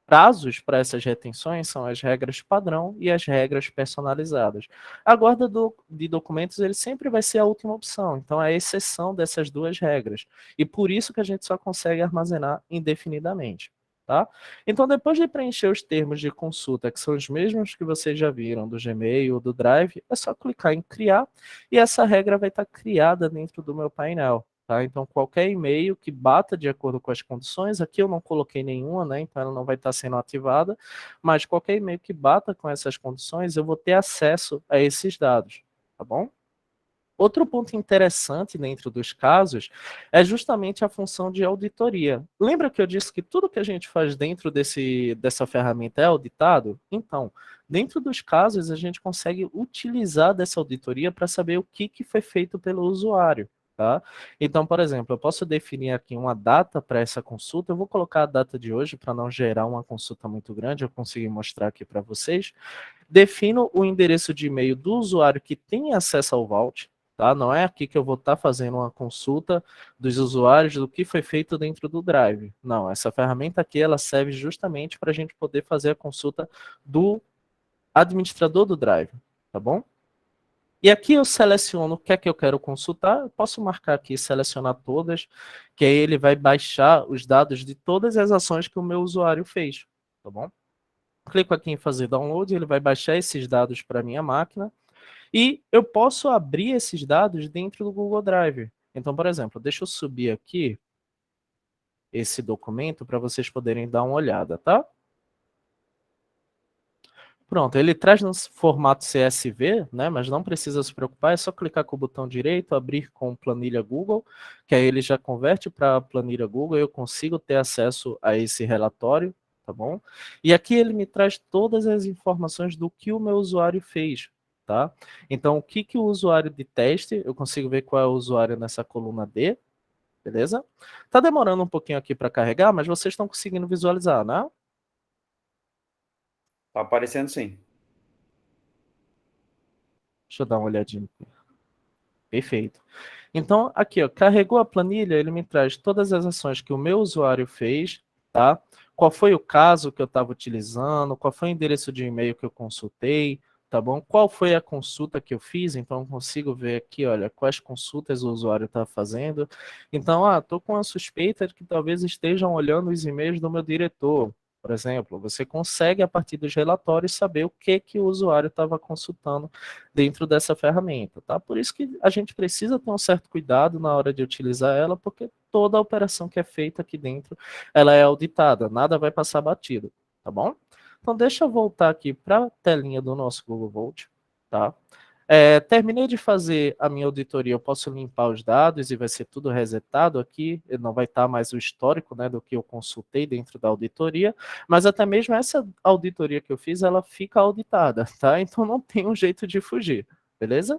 prazos para essas retenções são as regras padrão e as regras personalizadas. A guarda de documentos ele sempre vai ser a última opção, então é a exceção dessas duas regras. E por isso que a gente só consegue armazenar indefinidamente. Tá? Então, depois de preencher os termos de consulta, que são os mesmos que vocês já viram do Gmail ou do Drive, é só clicar em criar e essa regra vai estar criada dentro do meu painel. Tá? Então, qualquer e-mail que bata de acordo com as condições, aqui eu não coloquei nenhuma, né? Então ela não vai estar sendo ativada, mas qualquer e-mail que bata com essas condições, eu vou ter acesso a esses dados, tá bom? Outro ponto interessante dentro dos casos é justamente a função de auditoria. Lembra que eu disse que tudo que a gente faz dentro dessa ferramenta é auditado? Então, dentro dos casos, a gente consegue utilizar dessa auditoria para saber o que foi feito pelo usuário. Tá? Então, por exemplo, eu posso definir aqui uma data para essa consulta. Eu vou colocar a data de hoje para não gerar uma consulta muito grande. Eu consegui mostrar aqui para vocês. defino o endereço de e-mail do usuário que tem acesso ao Vault, tá? Não é aqui que eu vou estar fazendo uma consulta dos usuários do que foi feito dentro do Drive. Não, essa ferramenta aqui ela serve justamente para a gente poder fazer a consulta do administrador do Drive, tá bom? E aqui eu seleciono o que é que eu quero consultar. Eu posso marcar aqui, selecionar todas, que aí ele vai baixar os dados de todas as ações que o meu usuário fez, tá bom? Clico aqui em fazer download, ele vai baixar esses dados para minha máquina e eu posso abrir esses dados dentro do Google Drive. Então, por exemplo, deixa eu subir aqui esse documento para vocês poderem dar uma olhada, tá? Pronto, ele traz no formato CSV, né, mas não precisa se preocupar, é só clicar com o botão direito, abrir com planilha Google, que aí ele já converte para planilha Google e eu consigo ter acesso a esse relatório, tá bom? E aqui ele me traz todas as informações do que o meu usuário fez, tá? Então, o que o usuário de teste, eu consigo ver qual é o usuário nessa coluna D, beleza? Tá demorando um pouquinho aqui para carregar, mas vocês estão conseguindo visualizar, né? Tá aparecendo sim. Deixa eu dar uma olhadinha. Perfeito. Então, aqui, ó, carregou a planilha, ele me traz todas as ações que o meu usuário fez, tá? Qual foi o caso que eu estava utilizando, qual foi o endereço de e-mail que eu consultei, tá bom? Qual foi a consulta que eu fiz, então eu consigo ver aqui, olha, quais consultas o usuário está fazendo. Então, estou com a suspeita de que talvez estejam olhando os e-mails do meu diretor, por exemplo. Você consegue, a partir dos relatórios, saber o que o usuário estava consultando dentro dessa ferramenta, tá? Por isso que a gente precisa ter um certo cuidado na hora de utilizar ela, porque toda a operação que é feita aqui dentro, ela é auditada, nada vai passar batido, tá bom? Então deixa eu voltar aqui para a telinha do nosso Google Vault, tá? Terminei de fazer a minha auditoria, eu posso limpar os dados e vai ser tudo resetado aqui, não vai estar mais o histórico, né, do que eu consultei dentro da auditoria, mas até mesmo essa auditoria que eu fiz, ela fica auditada, tá? Então não tem um jeito de fugir, beleza?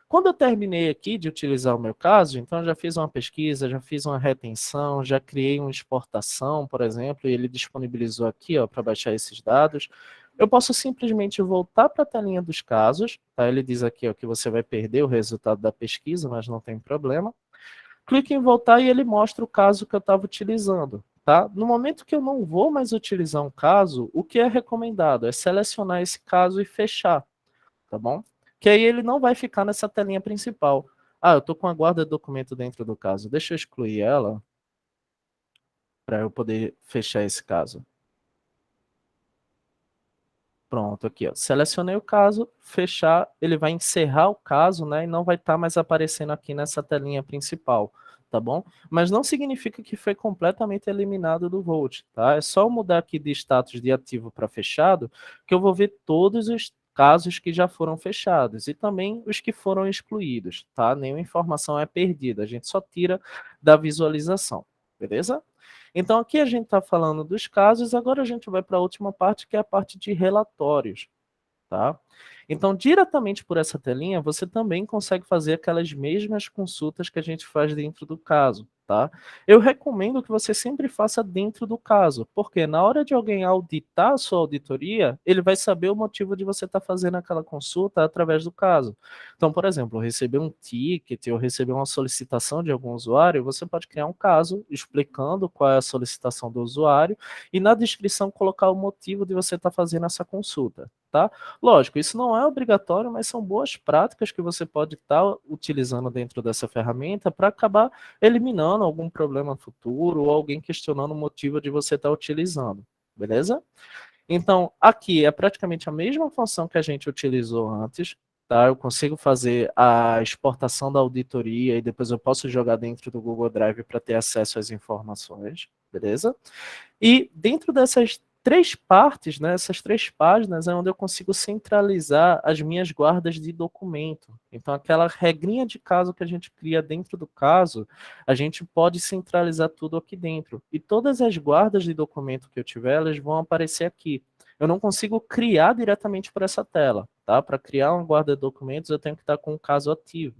Quando eu terminei aqui de utilizar o meu caso, então já fiz uma pesquisa, já fiz uma retenção, já criei uma exportação, por exemplo, e ele disponibilizou aqui para baixar esses dados. Eu posso simplesmente voltar para a telinha dos casos, tá? Ele diz aqui que você vai perder o resultado da pesquisa, mas não tem problema. Clique em voltar e ele mostra o caso que eu estava utilizando. Tá? No momento que eu não vou mais utilizar um caso, o que é recomendado é selecionar esse caso e fechar, tá bom? Que aí ele não vai ficar nessa telinha principal. Eu estou com a guarda de documento dentro do caso. Deixa eu excluir ela para eu poder fechar esse caso. Pronto, aqui, ó. Selecionei o caso, fechar, ele vai encerrar o caso, né? E não vai estar mais aparecendo aqui nessa telinha principal, tá bom? Mas não significa que foi completamente eliminado do Vault, tá? É só mudar aqui de status de ativo para fechado, que eu vou ver todos os casos que já foram fechados e também os que foram excluídos, tá? Nenhuma informação é perdida, a gente só tira da visualização, beleza? Então aqui a gente está falando dos casos, agora a gente vai para a última parte, que é a parte de relatórios, tá? Então, diretamente por essa telinha, você também consegue fazer aquelas mesmas consultas que a gente faz dentro do caso, tá? Eu recomendo que você sempre faça dentro do caso, porque na hora de alguém auditar a sua auditoria, ele vai saber o motivo de você estar fazendo aquela consulta através do caso. Então, por exemplo, receber um ticket ou receber uma solicitação de algum usuário, você pode criar um caso explicando qual é a solicitação do usuário e na descrição colocar o motivo de você estar fazendo essa consulta, tá? Lógico, isso não é obrigatório, mas são boas práticas que você pode estar utilizando dentro dessa ferramenta para acabar eliminando algum problema futuro ou alguém questionando o motivo de você estar utilizando, beleza? Então, aqui é praticamente a mesma função que a gente utilizou antes, tá? Eu consigo fazer a exportação da auditoria e depois eu posso jogar dentro do Google Drive para ter acesso às informações, beleza? E dentro dessas três partes, né, essas três páginas é onde eu consigo centralizar as minhas guardas de documento. Então, aquela regrinha de caso que a gente cria dentro do caso, a gente pode centralizar tudo aqui dentro. E todas as guardas de documento que eu tiver, elas vão aparecer aqui. Eu não consigo criar diretamente por essa tela, tá? Para criar uma guarda de documentos, eu tenho que estar com o caso ativo,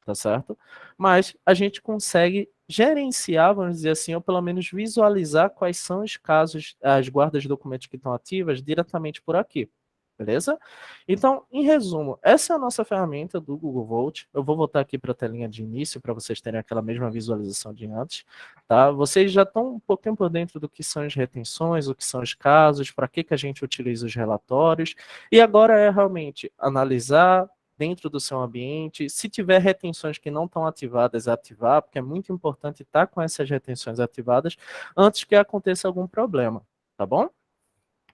tá certo? Mas a gente consegue gerenciar, vamos dizer assim, ou pelo menos visualizar quais são os casos, as guardas de documentos que estão ativas diretamente por aqui, Beleza? Então, em resumo, essa é a nossa ferramenta do Google Volt. Eu vou voltar aqui para a telinha de início para vocês terem aquela mesma visualização de antes, tá? Vocês já estão um pouquinho por dentro do que são as retenções, o que são os casos, para que a gente utiliza os relatórios, e agora é realmente analisar dentro do seu ambiente, se tiver retenções que não estão ativadas, ativar, porque é muito importante estar com essas retenções ativadas antes que aconteça algum problema, tá bom?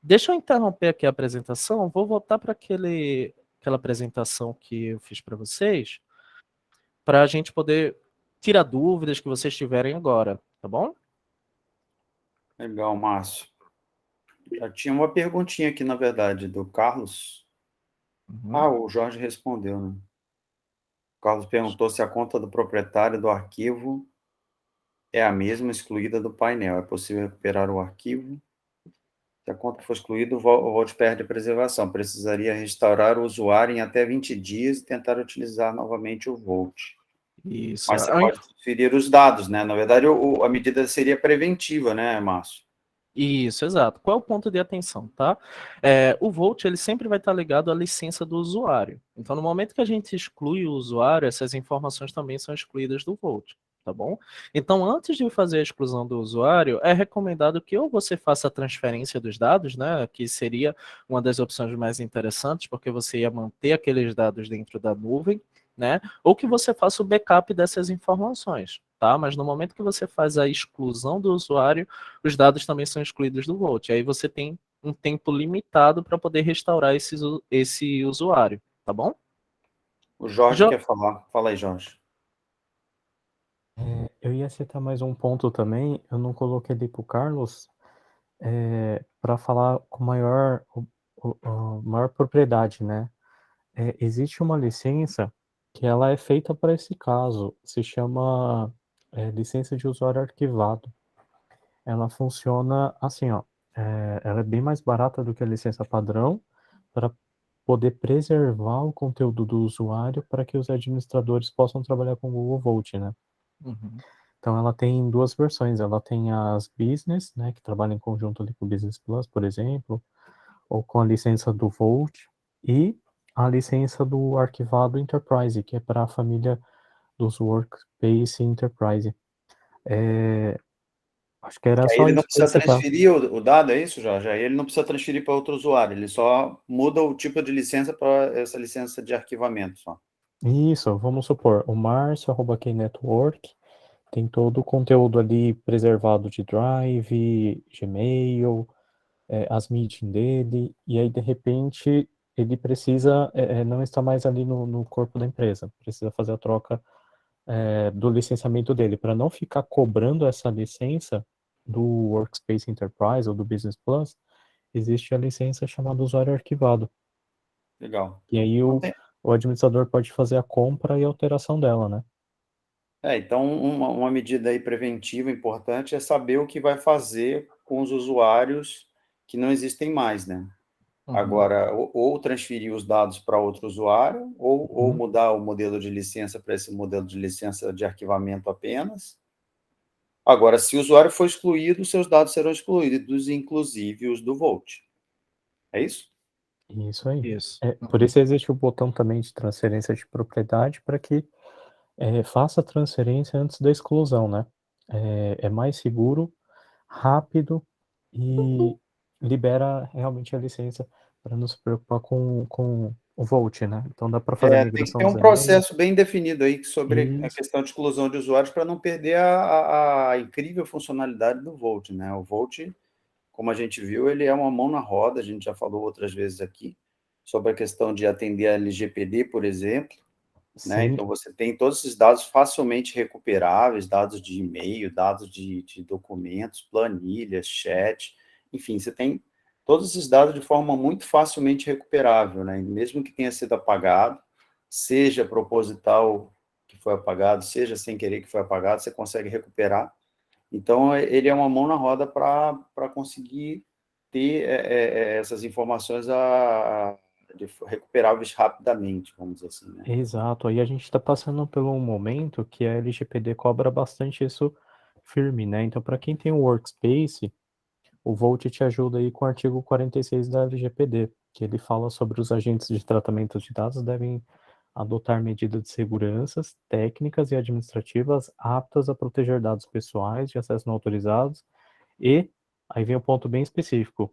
Deixa eu interromper aqui a apresentação, vou voltar para aquela apresentação que eu fiz para vocês, para a gente poder tirar dúvidas que vocês tiverem agora, tá bom? Legal, Márcio. Já tinha uma perguntinha aqui, na verdade, do Carlos. O Jorge respondeu, né? O Carlos perguntou se a conta do proprietário do arquivo é a mesma excluída do painel. É possível recuperar o arquivo? Se a conta for excluída, o Volt perde a preservação. Precisaria restaurar o usuário em até 20 dias e tentar utilizar novamente o Volt. Isso. Mas você pode transferir os dados, né? Na verdade, a medida seria preventiva, né, Márcio? Isso, exato. Qual é o ponto de atenção, tá? O Volt, ele sempre vai estar ligado à licença do usuário. Então, no momento que a gente exclui o usuário, essas informações também são excluídas do Volt, tá bom? Então, antes de fazer a exclusão do usuário, é recomendado que ou você faça a transferência dos dados, né, que seria uma das opções mais interessantes, porque você ia manter aqueles dados dentro da nuvem, né, ou que você faça o backup dessas informações, tá? Mas no momento que você faz a exclusão do usuário, os dados também são excluídos do Volt. Aí você tem um tempo limitado para poder restaurar esse usuário, tá bom? O Jorge quer falar. Fala aí, Jorge. Eu ia citar mais um ponto também, eu não coloquei ali para o Carlos, para falar com maior propriedade, né? Existe uma licença que ela é feita para esse caso, se chama licença de usuário arquivado. Ela funciona assim, ó, ela é bem mais barata do que a licença padrão, para poder preservar o conteúdo do usuário para que os administradores possam trabalhar com o Google Volt, né? Então ela tem duas versões, ela tem as Business, né, que trabalham em conjunto ali com o Business Plus, por exemplo, ou com a licença do Volt, e a licença do arquivado Enterprise, que é para a família dos Workspace Enterprise. Acho que era Aí só ele não isso para precisa citar. transferir o dado, é isso, Jorge? Aí ele não precisa transferir para outro usuário, ele só muda o tipo de licença para essa licença de arquivamento só. Isso, vamos supor, o Marcio@KeyNetwork tem todo o conteúdo ali preservado de Drive, Gmail, as meetings dele, e aí de repente ele precisa, não está mais ali no corpo da empresa, precisa fazer a troca do licenciamento dele, para não ficar cobrando essa licença do Workspace Enterprise ou do Business Plus, existe a licença chamada usuário arquivado. Legal. E aí o administrador pode fazer a compra e alteração dela, né? Então, uma medida aí preventiva importante é saber o que vai fazer com os usuários que não existem mais, né? Agora, ou transferir os dados para outro usuário, ou mudar o modelo de licença para esse modelo de licença de arquivamento apenas. Agora, se o usuário for excluído, seus dados serão excluídos, inclusive os do Volt. É isso? Isso aí. Isso. Por isso existe o botão também de transferência de propriedade para que faça a transferência antes da exclusão, né? É mais seguro, rápido e libera realmente a licença para não se preocupar com o Volt, né? Então dá para fazer a Tem que migração ter um dos e-mails. processo bem definido aí sobre a Isso. questão de exclusão de usuários para não perder a incrível funcionalidade do Volt, né? O Volt, como a gente viu, ele é uma mão na roda, a gente já falou outras vezes aqui, sobre a questão de atender a LGPD, por exemplo, né? Sim, Então, você tem todos esses dados facilmente recuperáveis, dados de e-mail, dados de documentos, planilhas, chat, enfim, você tem todos esses dados de forma muito facilmente recuperável, né? Mesmo que tenha sido apagado, seja proposital que foi apagado, seja sem querer que foi apagado, você consegue recuperar. Então, ele é uma mão na roda para conseguir ter essas informações recuperáveis rapidamente, vamos dizer assim, né? exato. Aí a gente está passando por um momento que a LGPD cobra bastante isso firme, né? Então, para quem tem um Workspace, o Volt te ajuda aí com o artigo 46 da LGPD. que ele fala sobre os agentes de tratamento de dados devem adotar medidas de segurança técnicas e administrativas aptas a proteger dados pessoais de acesso não autorizados e, aí vem o ponto bem específico,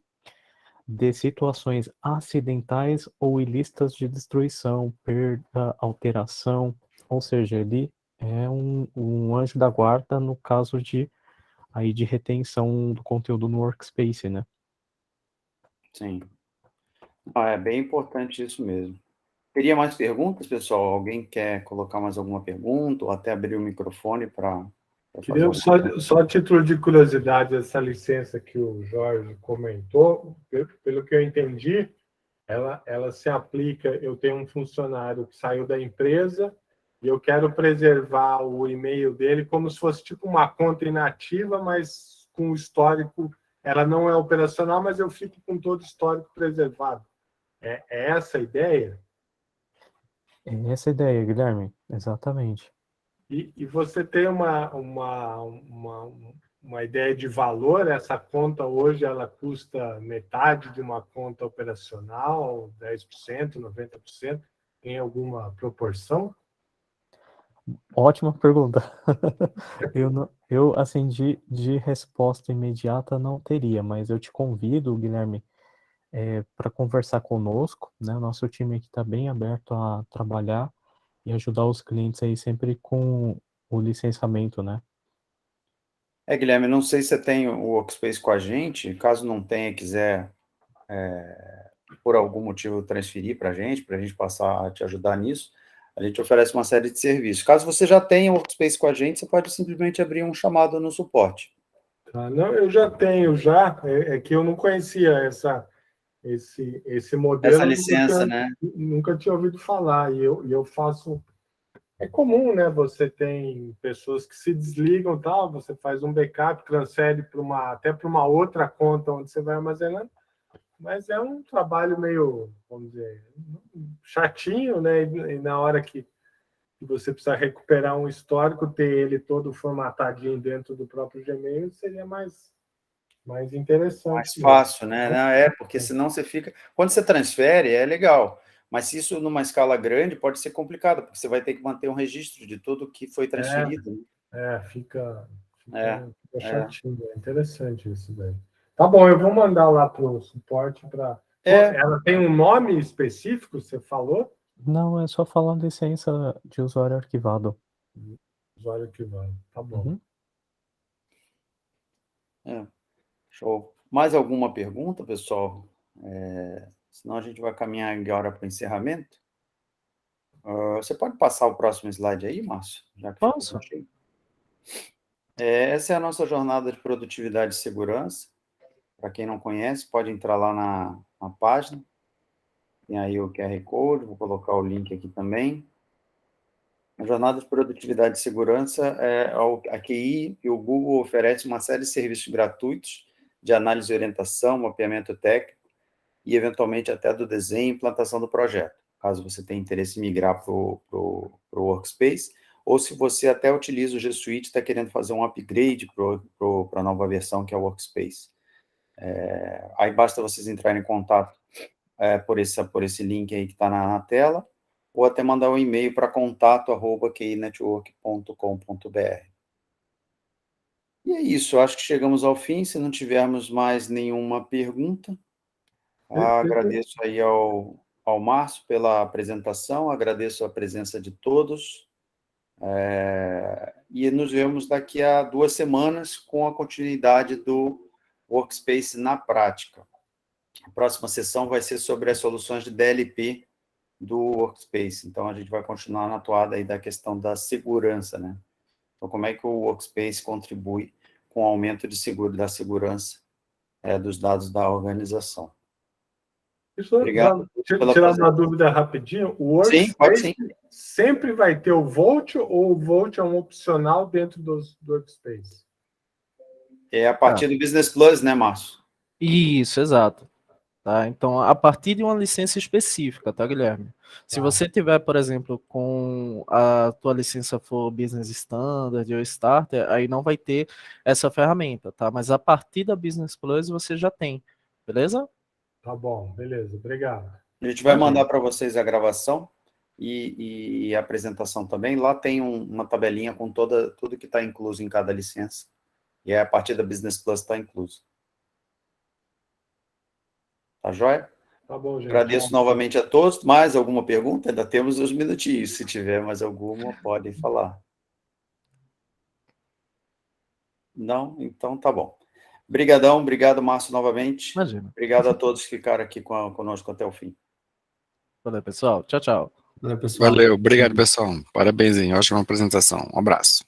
de situações acidentais ou ilícitas de destruição, perda, alteração, ou seja, ele é um anjo da guarda no caso de retenção do conteúdo no workspace, né? Sim. É bem importante isso mesmo. Teria mais perguntas, pessoal? Alguém quer colocar mais alguma pergunta ou até abrir o microfone para fazer Queria alguma... só a título de curiosidade, essa licença que o Jorge comentou, pelo que eu entendi, ela se aplica, eu tenho um funcionário que saiu da empresa e eu quero preservar o e-mail dele como se fosse tipo uma conta inativa, mas com o histórico, ela não é operacional, mas eu fico com todo o histórico preservado. É essa a ideia? É essa a ideia, Guilherme, exatamente. E você tem uma ideia de valor? Essa conta hoje ela custa metade de uma conta operacional, 10%, 90%? Tem alguma proporção? Ótima pergunta. Eu assim, de resposta imediata não teria, mas eu te convido, Guilherme, para conversar conosco, né? O nosso time aqui está bem aberto a trabalhar e ajudar os clientes aí sempre com o licenciamento, né? Guilherme, não sei se você tem o Workspace com a gente, caso não tenha, quiser, por algum motivo, transferir para a gente passar a te ajudar nisso, a gente oferece uma série de serviços. Caso você já tenha o Workspace com a gente, você pode simplesmente abrir um chamado no suporte. Tá, não, eu já tenho, é que eu não conhecia esse modelo. Essa licença, né? Nunca tinha ouvido falar, e eu faço... É comum, né? Você tem pessoas que se desligam, tal, você faz um backup, transfere até para uma outra conta onde você vai armazenando, mas é um trabalho meio, vamos dizer, chatinho, né? E na hora que você precisa recuperar um histórico, ter ele todo formatadinho dentro do próprio Gmail, seria mais interessante. Mais fácil, né? Não, porque senão você fica... Quando você transfere, é legal. Mas se isso numa escala grande, pode ser complicado, porque você vai ter que manter um registro de tudo que foi transferido. Fica chatinho. É interessante isso daí. Tá bom, eu vou mandar lá para o suporte para... Ela tem um nome específico, você falou? Não, é só falando licença de usuário arquivado. Usuário arquivado, tá bom. Show. Mais alguma pergunta, pessoal? Senão a gente vai caminhar agora para o encerramento. Você pode passar o próximo slide aí, Márcio? Já que Posso? Essa é a nossa jornada de produtividade e segurança. Para quem não conhece, pode entrar lá na página. Tem aí o QR Code, vou colocar o link aqui também. A jornada de produtividade e segurança, a QI e o Google oferecem uma série de serviços gratuitos de análise e orientação, mapeamento técnico e, eventualmente, até do desenho e implantação do projeto, caso você tenha interesse em migrar para o Workspace, ou se você até utiliza o G Suite e está querendo fazer um upgrade para a nova versão, que é o Workspace. Aí basta vocês entrarem em contato por esse link aí que está na tela, ou até mandar um e-mail para contato@qinetwork.com.br. E é isso, acho que chegamos ao fim. Se não tivermos mais nenhuma pergunta, agradeço aí ao Márcio pela apresentação, agradeço a presença de todos, e nos vemos daqui a 2 semanas com a continuidade do Workspace na prática. A próxima sessão vai ser sobre as soluções de DLP do Workspace, então a gente vai continuar na toada aí da questão da segurança, né? Então, como é que o Workspace contribui com o aumento da segurança dos dados da organização? Obrigado. Tirar uma dúvida rapidinho. O Workspace sempre vai ter o Vault, ou o Vault é um opcional dentro do Workspace? É a partir do Business Plus, né, Márcio? Isso, exato. Tá? Então, a partir de uma licença específica, tá, Guilherme? Se você tiver, por exemplo, com a tua licença for Business Standard ou Starter, aí não vai ter essa ferramenta, tá? Mas a partir da Business Plus você já tem, beleza? Tá bom, beleza, obrigado. A gente vai mandar para vocês a gravação e a apresentação também. Lá tem uma tabelinha com tudo que está incluso em cada licença. E aí, a partir da Business Plus está incluso. Tá joia? Tá bom, gente. Agradeço novamente a todos. Mais alguma pergunta? Ainda temos uns minutinhos. Se tiver mais alguma, podem falar. Não? Então tá bom. Obrigadão, obrigado, Márcio, novamente. Imagina. Obrigado a todos que ficaram aqui conosco até o fim. Valeu, pessoal. Tchau, tchau. Valeu, pessoal. Valeu, obrigado, pessoal. Parabéns, hein? Ótima apresentação. Um abraço.